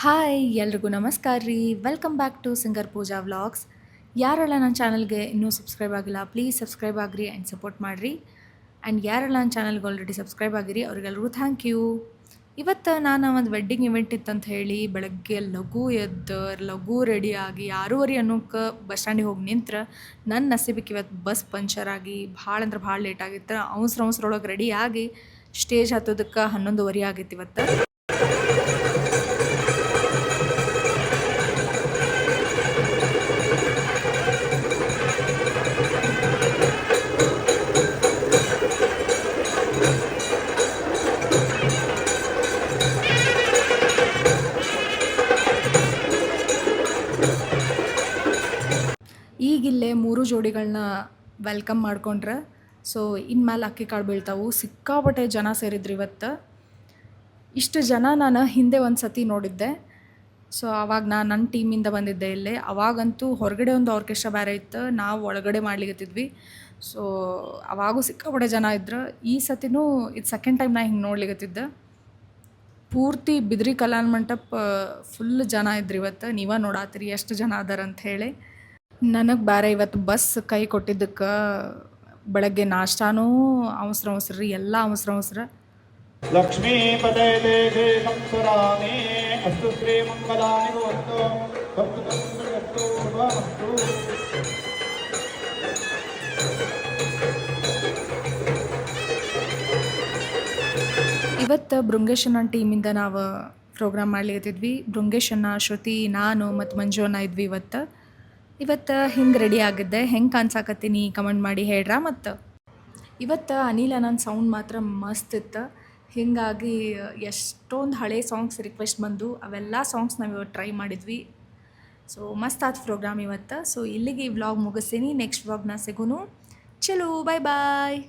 Hi ಎಲ್ರಿಗೂ ನಮಸ್ಕಾರ ರೀ. Welcome back to singer Pooja vlogs. ಯಾರೆಲ್ಲ ನನ್ನ ಚಾನಲ್ಗೆ ಇನ್ನೂ ಸಬ್ಸ್ಕ್ರೈಬ್ ಆಗಿಲ್ಲ ಪ್ಲೀಸ್ ಸಬ್ಸ್ಕ್ರೈಬ್ ಆಗಿರಿ ಆ್ಯಂಡ್ ಸಪೋರ್ಟ್ ಮಾಡಿರಿ. ಆ್ಯಂಡ್ ಯಾರೆಲ್ಲ ನನ್ನ ಚಾನಲ್ಗೆ ಆಲ್ರೆಡಿ ಸಬ್ಸ್ಕ್ರೈಬ್ ಆಗಿರಿ ಅವ್ರಿಗೆಲ್ರಿಗೂ ಥ್ಯಾಂಕ್ ಯು. ಇವತ್ತು ನಾನು ಒಂದು ವೆಡ್ಡಿಂಗ್ ಇವೆಂಟ್ ಇತ್ತಂತ ಹೇಳಿ ಬೆಳಗ್ಗೆ ಲಘು ರೆಡಿಯಾಗಿ 6:30 ಅನ್ನೋಕ್ಕೆ ಬಸ್ ಸ್ಟ್ಯಾಂಡಿಗೆ ಹೋಗಿ ನಿಂತ್ರೆ ನನ್ನ ನಸೀಬಕ್ಕೆ ಇವತ್ತು ಬಸ್ ಪಂಚರ್ ಆಗಿ ಭಾಳ ಅಂದ್ರೆ ಭಾಳ ಲೇಟ್ ಆಗಿತ್ತು. ಅವಸರೊಳಗೆ ರೆಡಿಯಾಗಿ ಸ್ಟೇಜ್ ಹತ್ತೋದಕ್ಕೆ 11:30 ಆಗಿತ್ತು ಇವತ್ತು. ಈಗಿಲ್ಲೇ 3 ಜೋಡಿಗಳನ್ನ ವೆಲ್ಕಮ್ ಮಾಡ್ಕೊಂಡ್ರೆ ಸೊ ಇನ್ಮೇಲೆ ಅಕ್ಕಿ ಕಾಳು ಬೀಳ್ತಾವು. ಸಿಕ್ಕಾಪಟ್ಟೆ ಜನ ಸೇರಿದ್ರು ಇವತ್ತು. ಇಷ್ಟು ಜನ ನಾನು ಹಿಂದೆ ಒಂದು ಸತಿ ನೋಡಿದ್ದೆ. ಸೊ ಆವಾಗ ನಾನು ನನ್ನ ಟೀಮಿಂದ ಬಂದಿದ್ದೆ ಇಲ್ಲೇ. ಅವಾಗಂತೂ ಹೊರಗಡೆ ಒಂದು ಆರ್ಕೆಸ್ಟ್ರಾ ಬೇರೆ ಇತ್ತು, ನಾವು ಒಳಗಡೆ ಮಾಡ್ಲಿಕತ್ತಿದ್ವಿ. ಸೊ ಅವಾಗೂ ಸಿಕ್ಕಾಪಟ್ಟೆ ಜನ ಇದ್ರು. ಈ ಸತಿನೂ ಇದು ಸೆಕೆಂಡ್ ಟೈಮ್ ನಾ ಹಿಂಗೆ ನೋಡ್ಲಿಕತ್ತಿದ್ದೆ. ಪೂರ್ತಿ ಬಿದ್ರಿ ಕಲ್ಯಾಣ ಮಂಟಪ ಫುಲ್ ಜನ ಇದ್ರು ಇವತ್ತು. ನೀವೇ ನೋಡಾತ್ತೀರಿ ಎಷ್ಟು ಜನ ಅದಾರ ಅಂತ ಹೇಳಿ. ನನಗೆ ಬೇರೆ ಇವತ್ತು ಬಸ್ ಕೈ ಕೊಟ್ಟಿದ್ದಕ್ಕೆ ಬೆಳಗ್ಗೆ ನಾಷ್ಟಾನೂ ಅವಸರ ರೀ, ಎಲ್ಲ ಅವಸರ. ಲಕ್ಷ್ಮೀ ಪದೇ ದೇಹೇ ಸಂಸ್ಮರಾಮಿ ಅಸ್ತು ಶ್ರೀ ಮಂಗಲಾನಿ ಭವಂತು ಭಕ್ತೋ ಭವತು. ಇವತ್ತು ಬೃಂಗೇಶನ್ನ ಟೀಮಿಂದ ನಾವು ಪ್ರೋಗ್ರಾಮ್ ಮಾಡ್ಲಿಕತ್ತಿದ್ವಿ. ಬೃಂಗೇಶನ್ನ, ಶ್ರುತಿ, ನಾನು ಮತ್ತು ಮಂಜುವನ್ನ ಇದ್ವಿ ಇವತ್ತು ಹಿಂಗೆ ರೆಡಿ ಆಗಿದ್ದೆ. ಹೆಂಗೆ ಕಾಣಿಸಾಕತ್ತೀನಿ ಕಮೆಂಟ್ ಮಾಡಿ ಹೇಳ್ರಾ. ಮತ್ತು ಇವತ್ತು ಅನಿಲ್ ನನ್ನ ಸೌಂಡ್ ಮಾತ್ರ ಮಸ್ತ್ ಇತ್ತು. ಹೀಗಾಗಿ ಎಷ್ಟೊಂದು ಹಳೆ ಸಾಂಗ್ಸ್ ರಿಕ್ವೆಸ್ಟ್ ಬಂದು ಅವೆಲ್ಲ ಸಾಂಗ್ಸ್ ನಾವು ಇವತ್ತು ಟ್ರೈ ಮಾಡಿದ್ವಿ. ಸೊ ಮಸ್ತ್ ಆದ ಪ್ರೋಗ್ರಾಮ್ ಇವತ್ತು. ಸೊ ಇಲ್ಲಿಗೆ ಈ ವ್ಲಾಗ್ ಮುಗಿಸ್ತೀನಿ. ನೆಕ್ಸ್ಟ್ ವ್ಲಾಗ್ನ ಸಿಗೋನು. ಚಲೋ ಬಾಯ್ ಬಾಯ್.